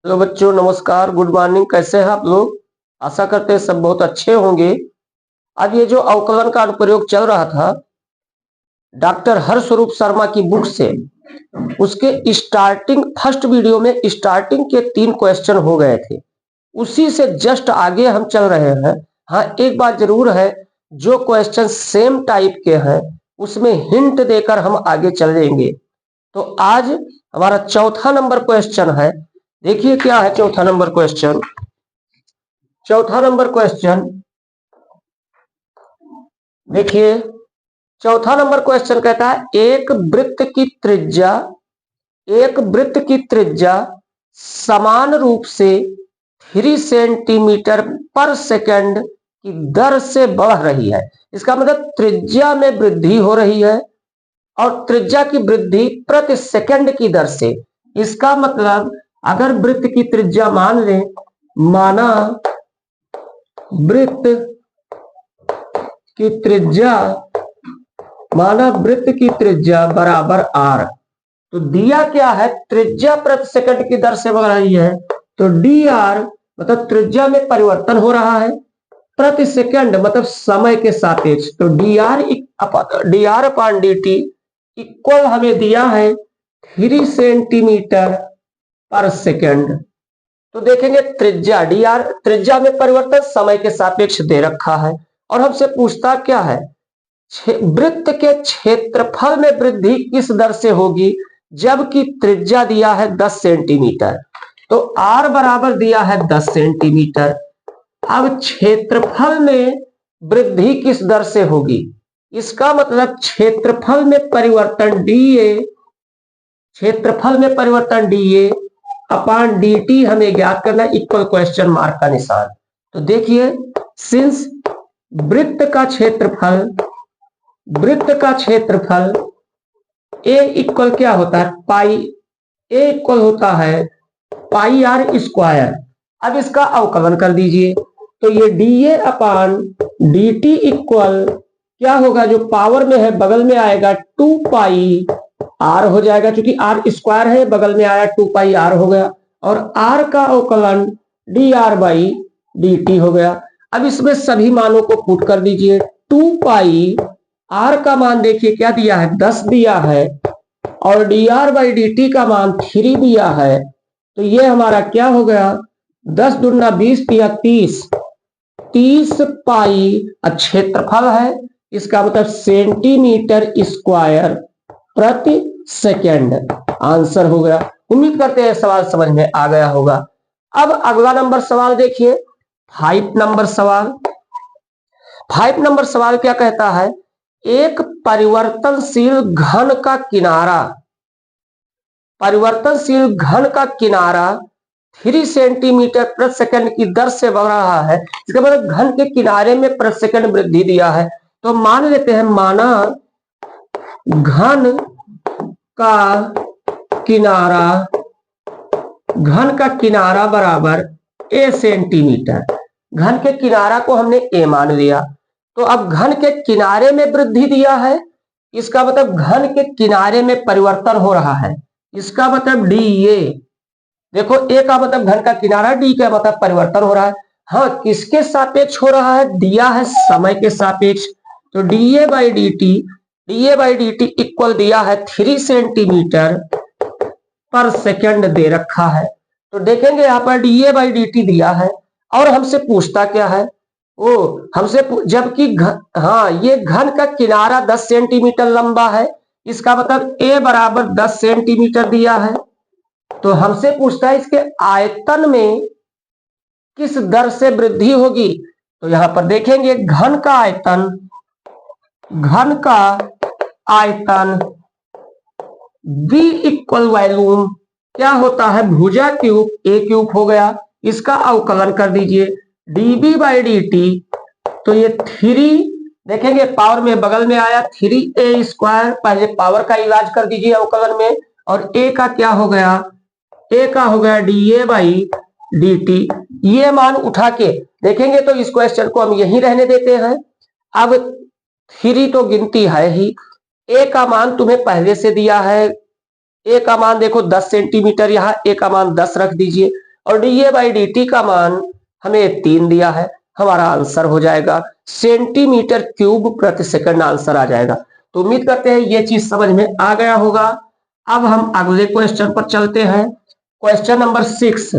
Hello बच्चों, नमस्कार, good morning. कैसे हैं आप लोग? आशा करते हैं सब बहुत अच्छे होंगे। आज ये जो अवकलन का अनुप्रयोग चल रहा था डॉक्टर हर्षरूप शर्मा की बुक से, उसके स्टार्टिंग फर्स्ट वीडियो में स्टार्टिंग के 3 क्वेश्चन हो गए थे। उसी से जस्ट आगे हम चल रहे हैं। हाँ, एक बात जरूर है, जो क्वेश्चन सेम टाइप के हैं उसमें हिंट देकर हम आगे चलेंगे। तो आज हमारा चौथा नंबर क्वेश्चन है। देखिए क्या है चौथा नंबर क्वेश्चन। चौथा नंबर क्वेश्चन देखिए, चौथा नंबर क्वेश्चन कहता है एक वृत्त की त्रिज्या समान रूप से 3 सेंटीमीटर पर सेकंड की दर से बढ़ रही है। इसका मतलब त्रिज्या में वृद्धि हो रही है और त्रिज्या की वृद्धि प्रति सेकंड की दर से। इसका मतलब अगर वृत्त की त्रिज्या माना वृत्त की त्रिज्या बराबर आर, तो दिया क्या है, त्रिज्या प्रति सेकंड की दर से बढ़ रही है, तो डी आर मतलब त्रिज्या में परिवर्तन हो रहा है, प्रति सेकंड मतलब समय के सापेक्ष। तो D R upon D T equal हमें दिया है 3 सेंटीमीटर पर सेकंड। तो देखेंगे त्रिज्या डी आर, त्रिज्या में परिवर्तन समय के सापेक्ष दे रखा है और हमसे पूछता क्या है, वृत्त के क्षेत्रफल में वृद्धि किस दर से होगी जबकि त्रिज्या दिया है 10 सेंटीमीटर। तो आर बराबर दिया है 10 सेंटीमीटर। अब क्षेत्रफल में वृद्धि किस दर से होगी, इसका मतलब क्षेत्रफल में परिवर्तन डीए अपान dt हमें ज्ञात करना, इक्वल क्वेश्चन मार्क का निशान। तो देखिए, सिंस वृत्त का क्षेत्रफल a इक्वल क्या होता है, पाई, a इक्वल होता है पाई आर स्क्वायर। अब इसका अवकलन कर दीजिए, तो ये dA अपान dt इक्वल क्या होगा, जो पावर में है बगल में आएगा 2 पाई आर हो जाएगा, क्योंकि आर स्क्वायर है, बगल में आया 2 पाई आर हो गया, और आर का अवकलन D R by D T हो गया। अब इसमें सभी मानों को पुट कर दीजिए। 2 पाई आर का मान देखिए क्या दिया है, 10 दिया है, और D R by D T का मान 3 दिया है। तो ये हमारा क्या हो गया, 10 दूना 20 दिया 30 पाई क्षेत्रफल है, इसका मतलब सेंटीमीटर स्क्वायर प्रति सेकेंड आंसर हो गया। उम्मीद करते हैं सवाल समझ में आ गया होगा। अब अगला नंबर सवाल देखिए, 5 नंबर सवाल क्या कहता है, एक परिवर्तनशील घन का किनारा 3 सेंटीमीटर प्रति सेकंड की दर से बढ़ रहा है। इसका मतलब घन के किनारे में प्रति सेकंड वृद्धि दिया है। तो मान लेते हैं, माना घन का किनारा बराबर a सेंटीमीटर। घन के किनारा को हमने a मान लिया। तो अब घन के किनारे में वृद्धि दिया है, इसका मतलब घन के किनारे में परिवर्तन हो रहा है, इसका मतलब dA। देखो, a का मतलब घन का किनारा, d का मतलब परिवर्तन हो रहा है। हाँ, किसके सापेक्ष हो रहा है, दिया है समय के सापेक्ष। तो dA by D T equal दिया है 3 सेंटीमीटर पर सेकंड दे रखा है। तो देखेंगे यहाँ पर dA बाई डी टी दिया है और हमसे पूछता क्या है, जबकि ये घन का किनारा 10 सेंटीमीटर लंबा है, इसका मतलब a बराबर 10 सेंटीमीटर दिया है। तो हमसे पूछता है इसके आयतन में किस दर से वृद्धि होगी। तो यहां पर देखेंगे घन का आयतन V इक्वल वॉल्यूम क्या होता है, भुजा क्यूब a क्यूब हो गया। इसका अवकलन कर दीजिए, dB बाई डी टी, तो ये 3 देखेंगे पावर में बगल में आया 3a स्क्वायर, पहले पावर का इलाज कर दीजिए अवकलन में, और a का क्या हो गया, a का हो गया dA बाई डी टी। ये मान उठा के देखेंगे तो इस क्वेश्चन को हम यहीं रहने देते हैं। अब 3 तो गिनती है ही, a का मान तुम्हें पहले से दिया है, a का मान देखो 10 सेंटीमीटर, यहाँ a का मान 10 रख दीजिए, और dA बाई dt का मान हमें 3 दिया है। हमारा आंसर हो जाएगा सेंटीमीटर क्यूब प्रति सेकंड आंसर आ जाएगा। तो उम्मीद करते हैं ये चीज समझ में आ गया होगा। अब हम अगले क्वेश्चन पर चलते हैं। Question number 6।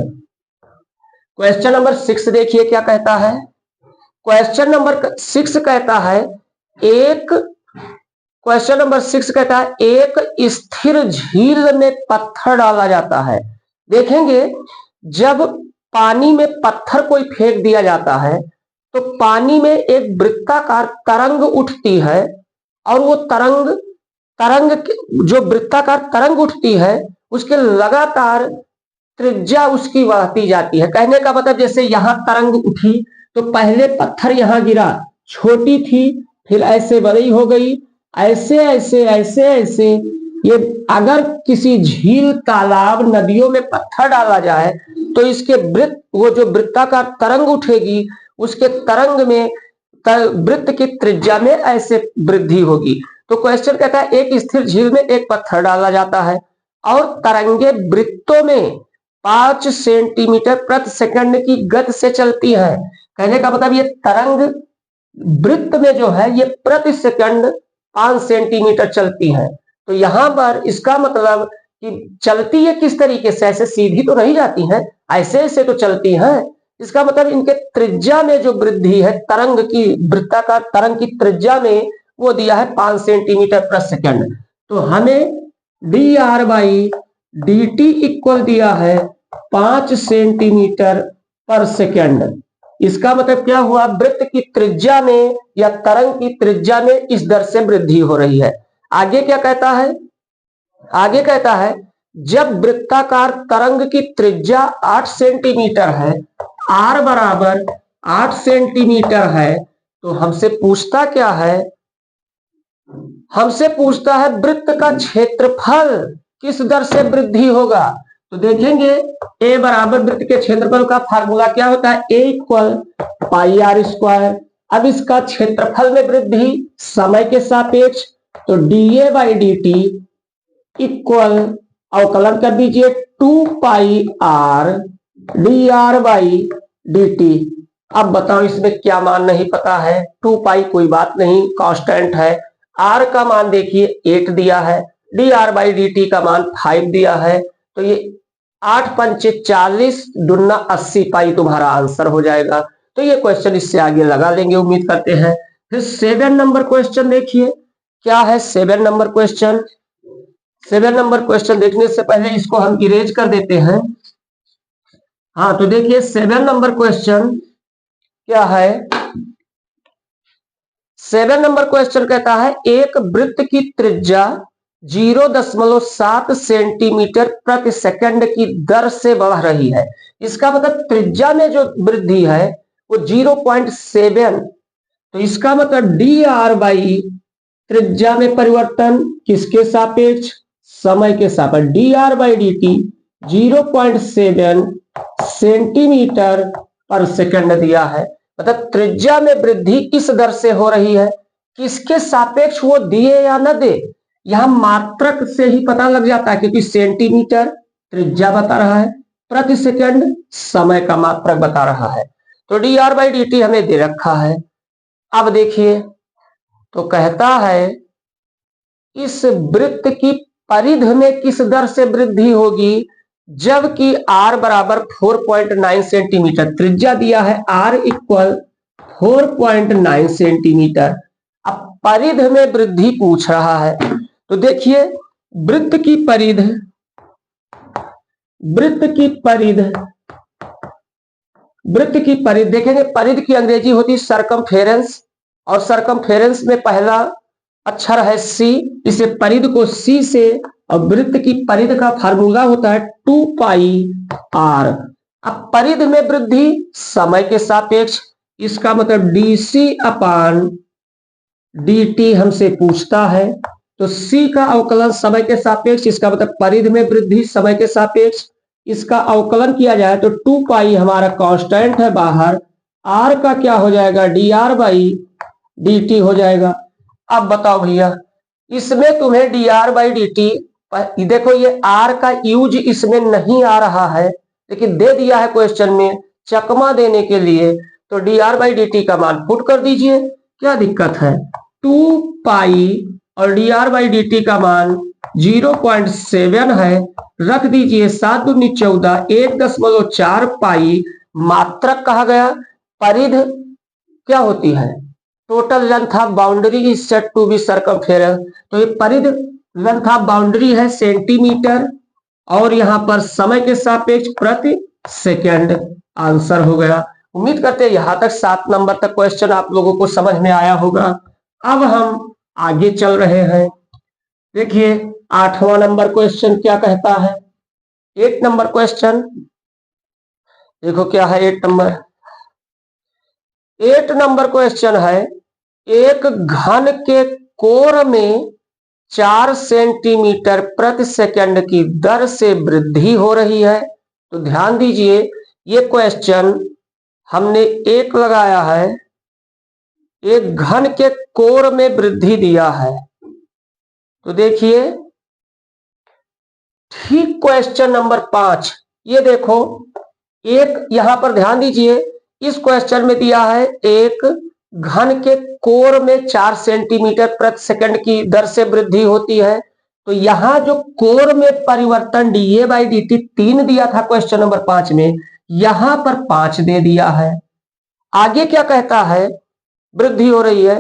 क्वेश्चन नंबर 6 देखिए क्या कहता है। क्वेश्चन नंबर 6 कहता है क्वेश्चन नंबर 6 कहता है एक स्थिर झील में पत्थर डाला जाता है। देखेंगे जब पानी में पत्थर कोई फेंक दिया जाता है तो पानी में एक वृत्ताकार तरंग उठती है और वो तरंग जो वृत्ताकार तरंग उठती है उसके लगातार त्रिज्या उसकी बढ़ती जाती है। कहने का मतलब जैसे यहां तरंग उठी तो पहले पत्थर यहां गिरा, छोटी थी, फिर ऐसे बड़ी हो गई, ऐसे ऐसे ऐसे ऐसे। ये अगर किसी झील, तालाब, नदियों में पत्थर डाला जाए तो इसके वो जो वृत्ताकार तरंग उठेगी उसके तरंग में वृत्त की त्रिज्या में ऐसे वृद्धि होगी। तो क्वेश्चन कहता है एक स्थिर झील में एक पत्थर डाला जाता है और तरंगे वृत्तों में 5 सेंटीमीटर प्रति सेकंड की गति से चलती है। कहने का मतलब ये तरंग वृत्त में जो है ये प्रति सेकंड 5 सेंटीमीटर चलती है। तो यहां पर इसका मतलब कि चलती है किस तरीके से, ऐसे सीधी तो नहीं जाती है, ऐसे ऐसे तो चलती है। इसका मतलब इनके त्रिज्या में जो वृद्धि है तरंग की, वृत्ताकार तरंग की त्रिज्या में वो दिया है 5 सेंटीमीटर प्रति सेकंड। तो हमें dr बाई dt इक्वल दिया है 5 सेंटीमीटर पर सेकंड। इसका मतलब क्या हुआ, वृत्त की त्रिज्या में या तरंग की त्रिज्या में इस दर से वृद्धि हो रही है। आगे क्या कहता है, आगे कहता है जब वृत्ताकार तरंग की त्रिज्या 8 सेंटीमीटर है, r बराबर 8 सेंटीमीटर है, तो हमसे पूछता क्या है, हमसे पूछता है वृत्त का क्षेत्रफल किस दर से वृद्धि होगा। तो देखेंगे a बराबर वृत्त के क्षेत्रफल का फार्मूला क्या होता है, a equal pi r square. अब इसका क्षेत्रफल में वृद्धि समय के सापेक्ष, तो dA बाई dt इक्वल अवकलन कर दीजिए 2 पाई आर dr बाई dt। अब बताओ इसमें क्या मान नहीं पता है, 2 पाई कोई बात नहीं, कांस्टेंट है। r का मान देखिए 8 दिया है, dr बाई dt का मान 5 दिया है। तो ये 8 पंचे 40 दुना 80 पाई तुम्हारा आंसर हो जाएगा। तो ये क्वेश्चन इससे आगे लगा लेंगे उम्मीद करते हैं। फिर 7 नंबर क्वेश्चन देखिए क्या है। 7 नंबर क्वेश्चन, 7 नंबर क्वेश्चन देखने से पहले इसको हम इरेज कर देते हैं। हाँ तो देखिए 7 नंबर क्वेश्चन क्या है। 7 नंबर क्वेश्चन कहता है एक वृत्त की त्रिज्या 0.7 सेंटीमीटर प्रति सेकंड की दर से बढ़ रही है। इसका मतलब त्रिज्या में जो वृद्धि है वो 0.7, तो इसका मतलब dr बाई त्रिज्या में परिवर्तन किसके सापेक्ष, समय के सापेक्ष, dr बाई dt 0.7 सेंटीमीटर पर सेकंड दिया है। मतलब त्रिज्या में वृद्धि इस दर से हो रही है, किसके सापेक्ष वो दिए या न दे, यहां मात्रक से ही पता लग जाता है क्योंकि सेंटीमीटर त्रिज्या बता रहा है, प्रति सेकंड समय का मात्रक बता रहा है। तो dr बाई dt हमें दे रखा है। अब देखिए तो कहता है इस वृत्त की परिधि में किस दर से वृद्धि होगी, जबकि r बराबर 4.9 सेंटीमीटर, त्रिज्या दिया है r इक्वल 4.9 सेंटीमीटर। अब परिधि में वृद्धि पूछ रहा है, तो देखिए वृत्त की परिधि, वृत्त की परिधि देखेंगे, परिधि की अंग्रेजी होती है सरकमफेरेंस, और सरकमफेरेंस में पहला अक्षर है c, इसे परिधि को c से, और वृत्त की परिधि का फार्मूला होता है 2 पाई r। अब परिधि में वृद्धि समय के सापेक्ष, इसका मतलब dc अपान dt हमसे पूछता है, तो c का अवकलन समय के सापेक्ष, इसका मतलब परिधि में वृद्धि समय के सापेक्ष, इसका अवकलन किया जाए तो 2 पाई हमारा कांस्टेंट है बाहर, r का क्या हो जाएगा dr बाई dt हो जाएगा। अब बताओ भैया इसमें तुम्हें dr बाई dt, देखो ये r का यूज इसमें नहीं आ रहा है, लेकिन दे दिया है क्वेश्चन में चकमा देने के लिए, तो dr/dt का मान पुट कर दीजिए, क्या दिक्कत है। 2 पाई और dr/dt का मान 0.7 है, रख दीजिए। 7 दूनी 14, 1.4 पाई। मात्रक कहा गया, परिध क्या होती है, total length of boundary is said to be circumference, तो ये परिध लेंथ ऑफ बाउंड्री है सेंटीमीटर, और यहां पर समय के सापेक्ष प्रति सेकेंड आंसर हो गया। उम्मीद करते हैं यहां तक 7 नंबर तक क्वेश्चन आप लोगों को समझ में आया होगा। अब हम आगे चल रहे हैं। देखिए 8वां नंबर क्वेश्चन क्या कहता है। 8 नंबर क्वेश्चन देखो क्या है। 8 नंबर क्वेश्चन है, एक घन के कोर में 4 सेंटीमीटर प्रति सेकंड की दर से वृद्धि हो रही है। तो ध्यान दीजिए, ये क्वेश्चन हमने एक लगाया है, एक घन के कोर में वृद्धि दिया है। तो देखिए ठीक क्वेश्चन नंबर 5, ये देखो एक यहां पर ध्यान दीजिए, इस क्वेश्चन में दिया है एक घन के कोर में 4 सेंटीमीटर प्रति सेकंड की दर से वृद्धि होती है। तो यहां जो कोर में परिवर्तन dA/dt 3 दिया था क्वेश्चन नंबर 5 में, यहां पर 5 दे दिया है। आगे क्या कहता है, वृद्धि हो रही है।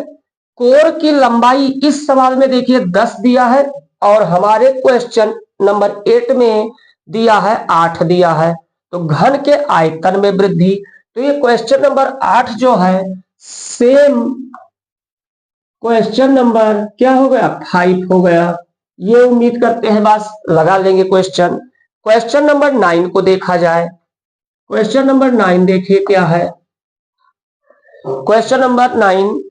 कोर की लंबाई इस सवाल में देखिए 10 दिया है, और हमारे क्वेश्चन नंबर 8 में दिया है 8 दिया है। तो घन के आयतन में वृद्धि, तो ये क्वेश्चन नंबर 8 जो है सेम क्वेश्चन नंबर क्या हो गया, 5 हो गया। ये उम्मीद करते हैं बस लगा लेंगे क्वेश्चन। क्वेश्चन नंबर 9 को देखा जाए। क्वेश्चन नंबर 9 देखिए क्या है। क्वेश्चन नंबर 9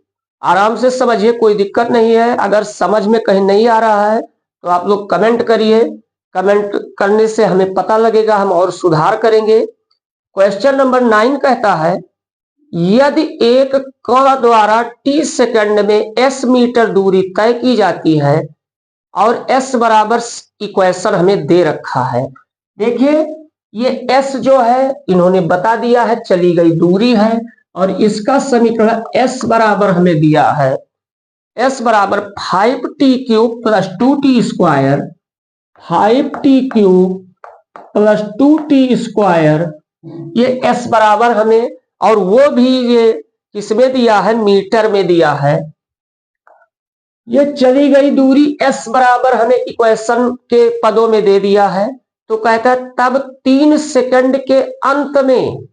आराम से समझिए, कोई दिक्कत नहीं है। अगर समझ में कहीं नहीं आ रहा है तो आप लोग कमेंट करिए, कमेंट करने से हमें पता लगेगा, हम और सुधार करेंगे। क्वेश्चन नंबर 9 कहता है, यदि एक कण द्वारा t सेकंड में s मीटर दूरी तय की जाती है और s बराबर इक्वेशन हमें दे रखा है। देखिए ये s जो है इन्होंने बता दिया है, चली गई दूरी है, और इसका समीकरण s बराबर हमें दिया है, s बराबर 5t³ plus 2t square, 5t³ plus 2t square, ये s बराबर हमें, और वो भी ये किसमें दिया है, मीटर में दिया है। ये चली गई दूरी s बराबर हमें इक्वेशन के पदों में दे दिया है। तो कहता है तब 3 सेकंड के अंत में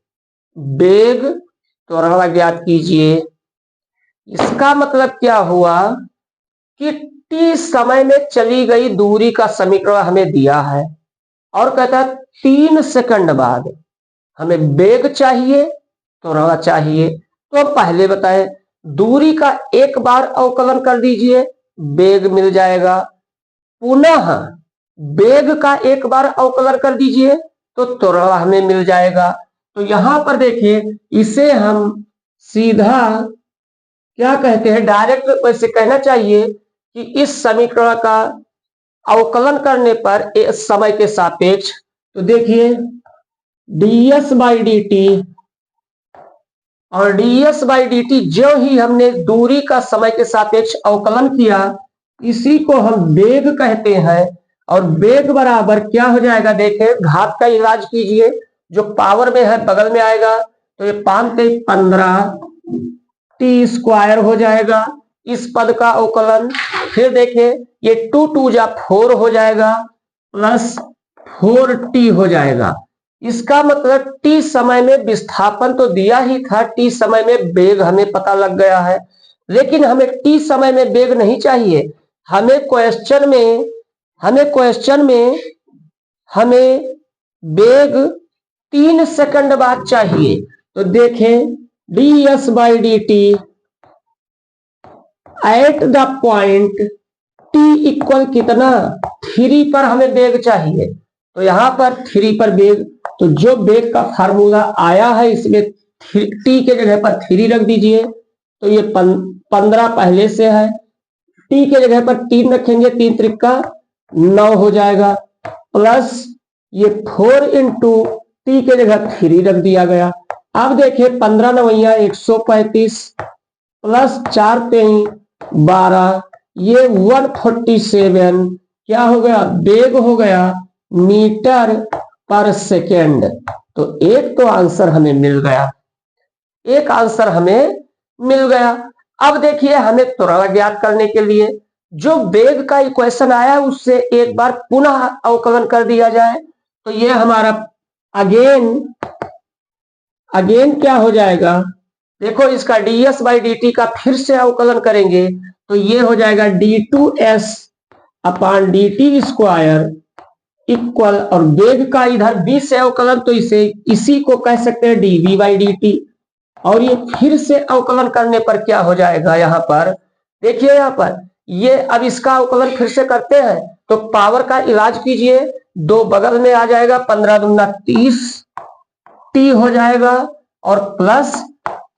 वेग त्वरण ज्ञात कीजिए। इसका मतलब क्या हुआ कि t समय में चली गई दूरी का समीकरण हमें दिया है, और कहता है 3 सेकंड बाद हमें वेग चाहिए, त्वरण चाहिए। तो हम पहले बताए दूरी का एक बार अवकलन कर दीजिए, वेग मिल जाएगा। पुनः वेग का एक बार अवकलन कर दीजिए तो त्वरण हमें मिल जाएगा। तो यहां पर देखिए, इसे हम सीधा क्या कहते हैं, डायरेक्ट वैसे कहना चाहिए कि इस समीकरण का अवकलन करने पर समय के सापेक्ष, तो देखिए ds/dt और ds/dt जो ही हमने दूरी का समय के सापेक्ष अवकलन किया, इसी को हम वेग कहते हैं। और वेग बराबर क्या हो जाएगा, देखें घात का इलाज कीजिए, जो पावर में है बगल में आएगा, तो ये 5 × 15 t स्क्वायर हो जाएगा इस पद का अवकलन। फिर देखें ये 2 × 2 = 4 हो जाएगा, प्लस 4t हो जाएगा। इसका मतलब t समय में विस्थापन तो दिया ही था, t समय में वेग हमें पता लग गया है, लेकिन हमें t समय में वेग नहीं चाहिए। हमें क्वेश्चन में हमें वेग 3 सेकंड बाद चाहिए। तो देखें ds/dt at the point t equal कितना, 3 पर हमें वेग चाहिए। तो यहां पर 3 पर वेग, तो जो वेग का फार्मूला आया है इसमें t के जगह पर 3 रख दीजिए, तो ये 15 पहले से है, t के जगह पर 3 रखेंगे, 3 × 3 = 9 हो जाएगा, प्लस ये 4 × टी के जगह 3 रख दिया गया। अब देखिए 15 नवैया 135 प्लस 4 तेई 12, ये 147 क्या हो गया, वेग हो गया मीटर पर सेकेंड। तो एक तो आंसर हमें मिल गया, एक आंसर हमें मिल गया। अब देखिए हमें त्वरण ज्ञात करने के लिए जो वेग का इक्वेशन आया है उससे एक बार पुनः अवकलन कर दिया जाए। तो ये हमारा अगेन क्या हो जाएगा, देखो इसका ds बाई dt का फिर से अवकलन करेंगे तो ये हो जाएगा d2s अपान dt स्क्वायर इक्वल, और वेग का इधर b से अवकलन तो इसी को कह सकते हैं dv बाई dt। और ये फिर से अवकलन करने पर क्या हो जाएगा, यहाँ पर देखिए, यहाँ पर ये अब इसका अवकलन फिर से करते हैं तो पावर का इलाज कीजिए, 2 बगल में आ जाएगा, 15 दूना 30 टी हो जाएगा और प्लस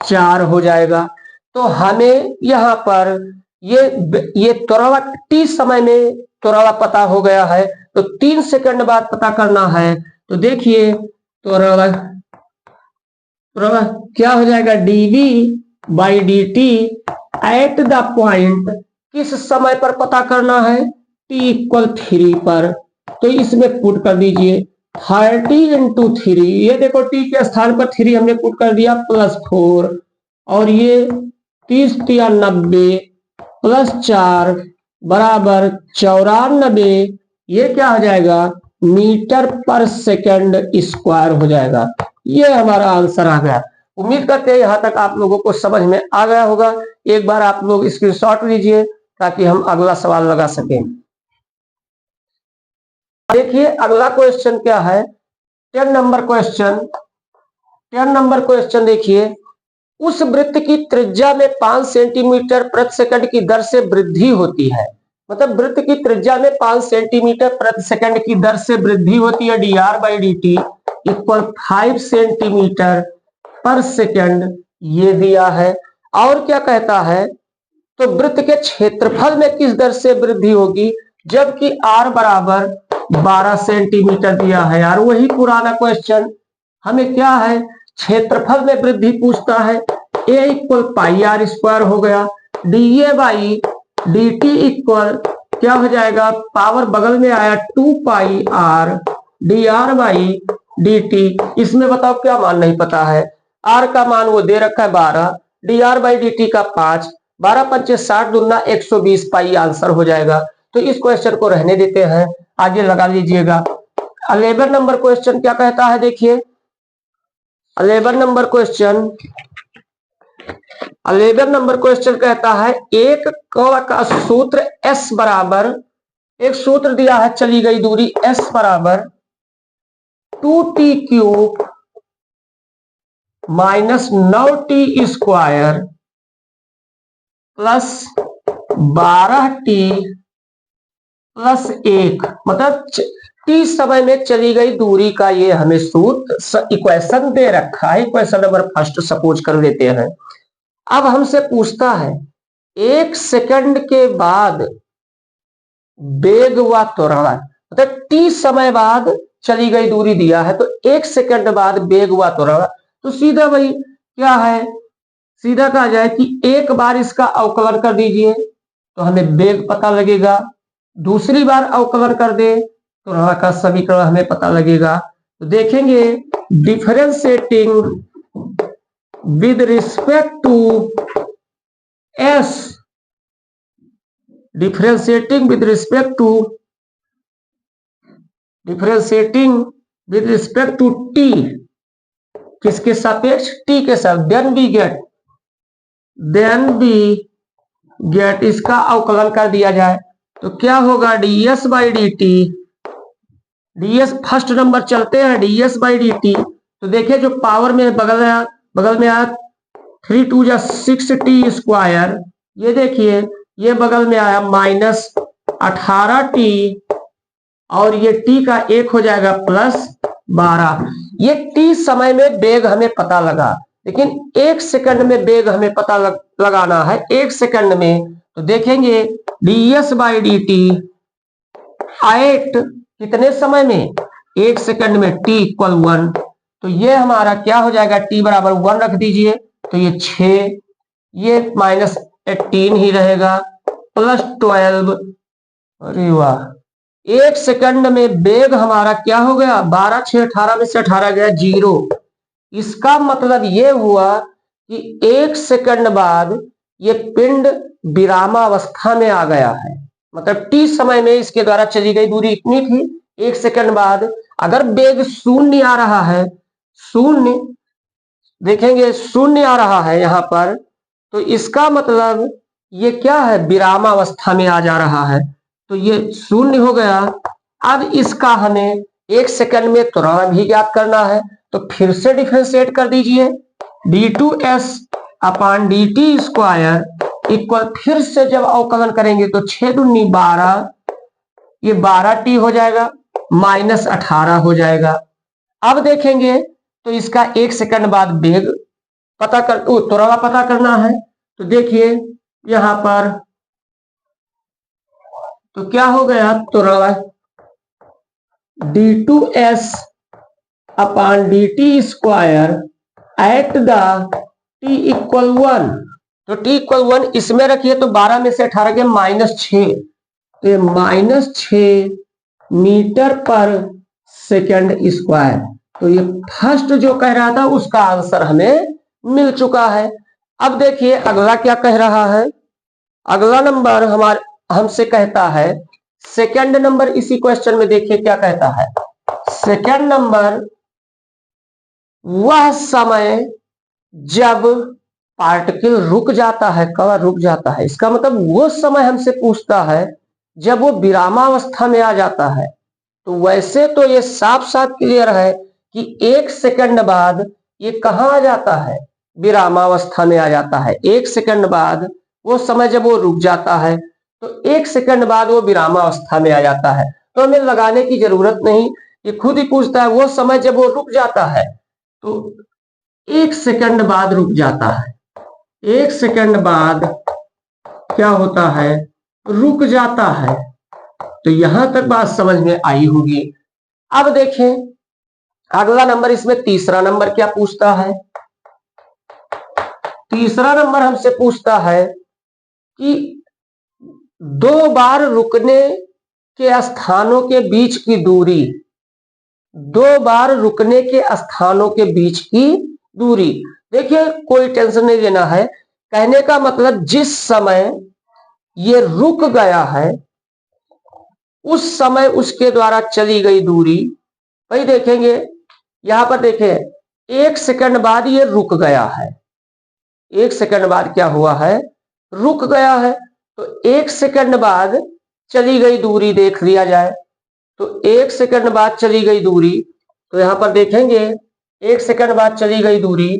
4 हो जाएगा। तो हमें यहाँ पर ये त्वरण टी समय में त्वरण पता हो गया है, तो 3 सेकंड बाद पता करना है। तो देखिए त्वरण क्या हो जाएगा, dv by dt at the point, किस समय पर पता करना है, t इक्वल 3 पर। तो इसमें पुट कर दीजिए 30 इंटू 3, ये देखो t के स्थान पर 3 हमने पुट कर दिया, प्लस 4, और ये 30 या 90 प्लस 4 बराबर 94, ये क्या हो जाएगा, मीटर पर सेकंड स्क्वायर हो जाएगा। ये हमारा आंसर आ गया। उम्मीद करते हैं यहां तक आप लोगों को समझ में आ गया होगा। एक बार आप लोग स्क्रीनशॉट लीजिए ताकि हम अगला सवाल लगा सकें। देखिए अगला क्वेश्चन क्या है, 10 नंबर क्वेश्चन देखिए, उस वृत्त की त्रिज्या में 5 सेंटीमीटर प्रति सेकंड की दर से वृद्धि होती है। मतलब वृत्त की त्रिज्या में 5 सेंटीमीटर प्रति सेकंड की दर से वृद्धि होती है, dr by dt equal 5 centimetre पर सेकंड, ये दिया है। और क्या कहता है, तो वृत्त के क्षेत्रफल में किस दर से वृद्धि होगी, जबकि r बराबर 12 सेंटीमीटर दिया है। यार वही पुराना क्वेश्चन, हमें क्या है, क्षेत्रफल में वृद्धि पूछता है। a equal pi r square हो गया, da बाई dt इक्वल क्या हो जाएगा, पावर बगल में आया 2 पाई आर dr बाई dt। इसमें बताओ क्या मान नहीं पता है, r का मान वो दे रखा है 12, dr बाई dt का 5, 12 पंचे 60 दूना 120 पाई आंसर हो जाएगा। तो इस क्वेश्चन को रहने देते हैं, आगे लगा लीजिएगा। 11 नंबर क्वेश्चन क्या कहता है, देखिए 11 नंबर क्वेश्चन कहता है, एक कोण का सूत्र s बराबर, एक सूत्र दिया है, चली गई दूरी s बराबर 2t cube minus 9t square plus 12t plus 1, मतलब t समय में चली गई दूरी का ये हमें सूत्र इक्वेशन दे रखा है। इक्वेशन नंबर फर्स्ट सपोज कर लेते हैं। अब हमसे पूछता है 1 सेकंड के बाद वेग व त्वरण, मतलब t समय बाद चली गई दूरी दिया है, तो 1 सेकंड बाद वेग व त्वरण, तो सीधा भाई क्या है, सीधा कहा जाए कि एक बार इसका अवकलन कर दीजिए तो हमें वेग पता लगेगा, दूसरी बार अवकलन कर दे तो त्वरण का समीकरण हमें पता लगेगा। तो देखेंगे differentiating with respect to s, differentiating with respect to t, किसके सापेक्ष, t के साथ, देन वी गेट इसका अवकलन कर दिया जाए तो क्या होगा, ds by dt, ds first number चलते हैं, ds बाई dt। तो देखिए जो पावर में बगल में आया 3 2 जा 6t स्क्वायर, ये देखिए ये बगल में आया माइनस 18t, और ये t का 1 हो जाएगा प्लस 12। ये t समय में वेग हमें पता लगा, लेकिन 1 सेकंड में वेग हमें पता लगाना है, 1 सेकंड में। तो देखेंगे ds बाई dt एट कितने समय में, 1 सेकंड में, t इक्वल 1, तो ये हमारा क्या हो जाएगा, t बराबर 1 रख दीजिए, तो ये 6, ये -18 ही रहेगा, +12। अरे वाह, 1 सेकंड में वेग हमारा क्या हो गया, 12 6 18 में से 18 गया 0। इसका मतलब ये हुआ कि 1 सेकंड बाद ये पिंड विरामावस्था में आ गया है। मतलब t समय में इसके द्वारा चली गई दूरी इतनी थी, 1 सेकंड बाद अगर वेग शून्य आ रहा है, शून्य देखेंगे, शून्य आ रहा है यहाँ पर, तो इसका मतलब ये क्या है, विरामावस्था में आ जा रहा है, तो ये शून्य हो गया। अब इसका हमें 1 सेकंड में त्वरण भी ज्ञात करना है, तो फिर से डिफरेंशिएट कर दीजिए, d2s/dt² इक्वल, फिर से जब अवकलन करेंगे तो 6 दूनी 12, ये 12t हो जाएगा, -18 हो जाएगा। अब देखेंगे तो इसका 1 सेकंड बाद वेग पता कर, त्वरण पता करना है, तो देखिए यहां पर तो क्या हो गया, त्वरण d2s/dt² एट द t=1, तो t=1 इसमें रखिए, तो 12 में से 18 के -6, तो ये -6 मीटर पर सेकंड स्क्वायर। तो ये फर्स्ट जो कह रहा था उसका आंसर हमें मिल चुका है। अब देखिए अगला क्या कह रहा है, अगला नंबर हमसे कहता है, सेकंड नंबर इसी क्वेश्चन में देखिए क्या कहता है। सेकंड नंबर, वह समय जब पार्टिकल रुक जाता है, कब रुक जाता है, इसका मतलब वो समय हमसे पूछता है जब वो विरामावस्था में आ जाता है। तो वैसे तो ये साफ साफ क्लियर है कि 1 सेकंड बाद ये कहाँ आ जाता है, विरामावस्था में आ जाता है। 1 सेकंड बाद वो समय जब वो रुक जाता है, तो 1 सेकंड बाद वो विरामावस्था में आ जाता है, तो हमें लगाने की जरूरत नहीं, ये खुद ही पूछता है वो समय जब वो रुक जाता है, तो 1 सेकंड बाद रुक जाता है, 1 सेकंड बाद क्या होता है, रुक जाता है। तो यहां तक बात समझ में आई होगी। अब देखें अगला नंबर, इसमें तीसरा नंबर क्या पूछता है। तीसरा नंबर हमसे पूछता है कि 2 बार रुकने के स्थानों के बीच की दूरी, 2 बार रुकने के स्थानों के बीच की दूरी। देखिए कोई टेंशन नहीं लेना है, कहने का मतलब जिस समय ये रुक गया है उस समय उसके द्वारा चली गई दूरी, वही देखेंगे यहां पर। देखें 1 सेकंड बाद ये रुक गया है, 1 सेकंड बाद क्या हुआ है, रुक गया है। तो 1 सेकंड बाद चली गई दूरी देख लिया जाए, तो 1 सेकंड बाद चली गई दूरी, तो यहां पर देखेंगे 1 सेकंड बाद चली गई दूरी,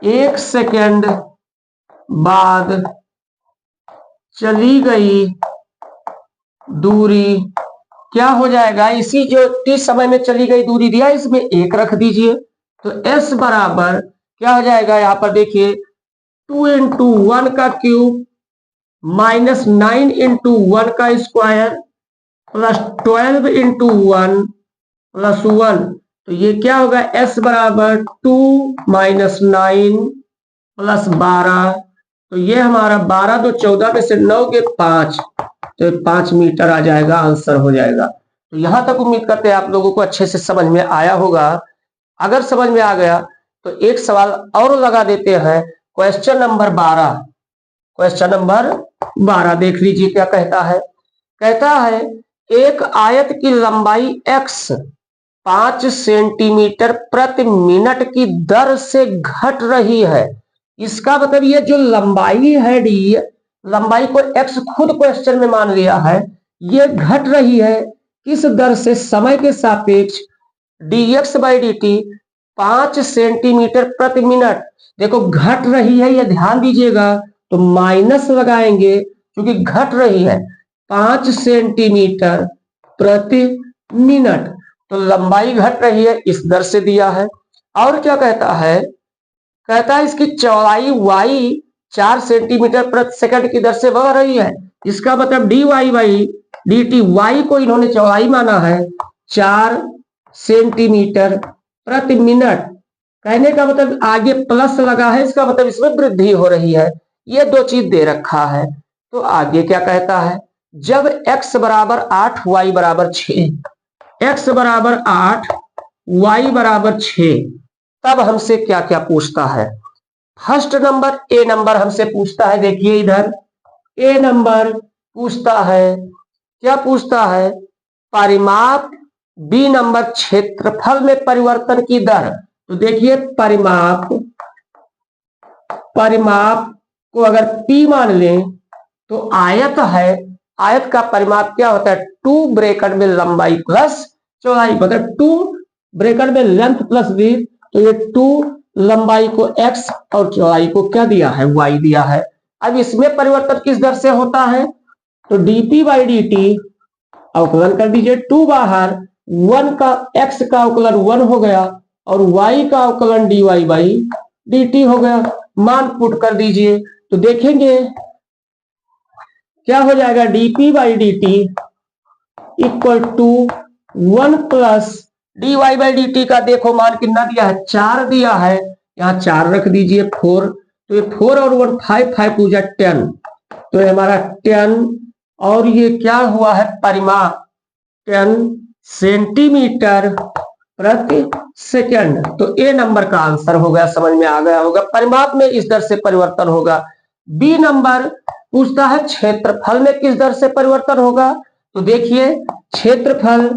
1 सेकंड बाद चली गई दूरी क्या हो जाएगा, इसी जो t समय में चली गई दूरी दिया इसमें 1 रख दीजिए, तो s बराबर क्या हो जाएगा, यहां पर देखिए 2 × 1 का क्यूब -9 × 1 का स्क्वायर +12 × 1 + 1, तो ये क्या होगा, s बराबर 2 - 9 + 12, तो ये हमारा 12 2 14 में से 9 के 5, तो 5 मीटर आ जाएगा, आंसर हो जाएगा। तो यहां तक उम्मीद करते हैं आप लोगों को अच्छे से समझ में आया होगा। अगर समझ में आ गया तो एक सवाल और लगा देते हैं, क्वेश्चन नंबर 12। क्वेश्चन नंबर 12 देख लीजिए क्या कहता है। कहता है एक आयत की लंबाई x 5 सेंटीमीटर प्रति मिनट की दर से घट रही है। इसका मतलब ये जो लंबाई है डी, लंबाई को x खुद क्वेश्चन में मान लिया है, ये घट रही है किस दर से, समय के सापेक्ष dx/dt 5 सेंटीमीटर प्रति मिनट। देखो घट रही है, ये ध्यान दीजिएगा, तो माइनस लगाएंगे क्योंकि घट रही है 5 सेंटीमीटर प्रति मिनट, तो लंबाई घट रही है इस दर से दिया है। और क्या कहता है, कहता है इसकी चौड़ाई y 4 सेंटीमीटर प्रति सेकंड की दर से बढ़ रही है। इसका मतलब dy/dt, y को इन्होंने चौड़ाई माना है 4 सेंटीमीटर प्रति मिनट, कहने का मतलब आगे प्लस लगा है, इसका मतलब इसमें वृद्धि हो रही है। ये दो चीज दे रखा है। तो आगे क्या कहता है, जब x बराबर 8 y बराबर 6, x बराबर 8 y बराबर 6, तब हमसे क्या क्या पूछता है। फर्स्ट नंबर ए नंबर हमसे पूछता है। देखिए इधर ए नंबर पूछता है, क्या पूछता है, परिमाप। बी नंबर क्षेत्रफल में परिवर्तन की दर। तो देखिए परिमाप को अगर P मान लें तो आयत है, आयत का परिमाप क्या होता है, 2 ब्रैकेट में लंबाई प्लस चौड़ाई, मतलब 2 ब्रैकेट में लेंथ प्लस विड्थ। तो ये 2 लंबाई को x और चौड़ाई को क्या दिया है, y दिया है। अब इसमें परिवर्तन किस दर से होता है, तो dp बाई dt अवकलन कर दीजिए, 2 बाहर, 1 का x का अवकलन 1 हो गया और y का अवकलन dy बाई dt हो गया। मान पुट कर दीजिए तो देखेंगे क्या हो जाएगा, dp by dt equal to 1 plus dy by dt का देखो मान कितना दिया है, 4 दिया है, यहाँ 4 रख दीजिए 4, तो ये 4 और 1 5, 5 टू 10, तो ये हमारा 10 और ये क्या हुआ है, परिमाप 10 सेंटीमीटर प्रति सेकंड। तो ए नंबर का आंसर हो गया, समझ में आ गया होगा, परिमाप में इस दर से परिवर्तन होगा। बी नंबर पूछता है क्षेत्रफल में किस दर से परिवर्तन होगा। तो देखिए क्षेत्रफल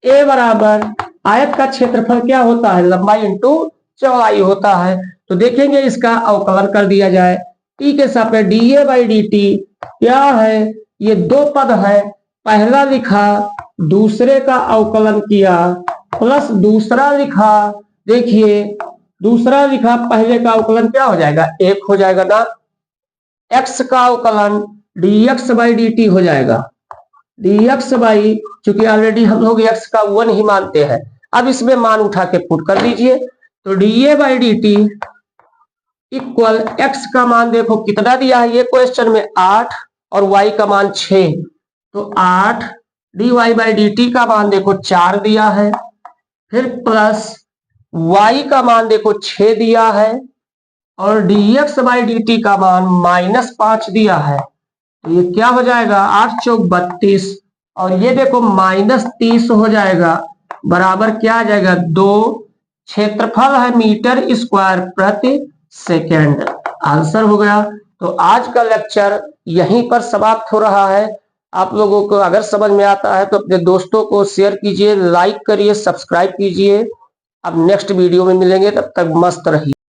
ए बराबर, आयत का क्षेत्रफल क्या होता है, लंबाई इंटू चौड़ाई होता है। तो देखेंगे इसका अवकलन कर दिया जाए, टी के सापेक्ष डी बाई डी टी क्या है, ये दो पद है, पहला लिखा दूसरे का अवकलन किया प्लस दूसरा लिखा, देखिए दूसरा लिखा पहले का अवकलन क्या हो जाएगा, 1 हो जाएगा ना, x का अवकलन dx बाई dt हो जाएगा, dx बाई, चूंकि ऑलरेडी हम लोग x का 1 ही मानते हैं। अब इसमें मान उठा के पुट कर दीजिए, तो da by dt equal x का मान देखो कितना दिया है, ये क्वेश्चन में 8 और y का मान 6, तो 8 dy बाई dt का मान देखो 4 दिया है, फिर प्लस y का मान देखो 6 दिया है और dx बाई dt का मान -5 दिया है। तो ये क्या हो जाएगा, 8 चौक 32 और ये देखो -30 हो जाएगा, बराबर क्या आ जाएगा 2, क्षेत्रफल है मीटर स्क्वायर प्रति सेकेंड, आंसर हो गया। तो आज का लेक्चर यहीं पर समाप्त हो रहा है। आप लोगों को अगर समझ में आता है तो अपने दोस्तों को शेयर कीजिए, लाइक करिए, सब्सक्राइब कीजिए। अब नेक्स्ट वीडियो में मिलेंगे, तब तक मस्त रहिए।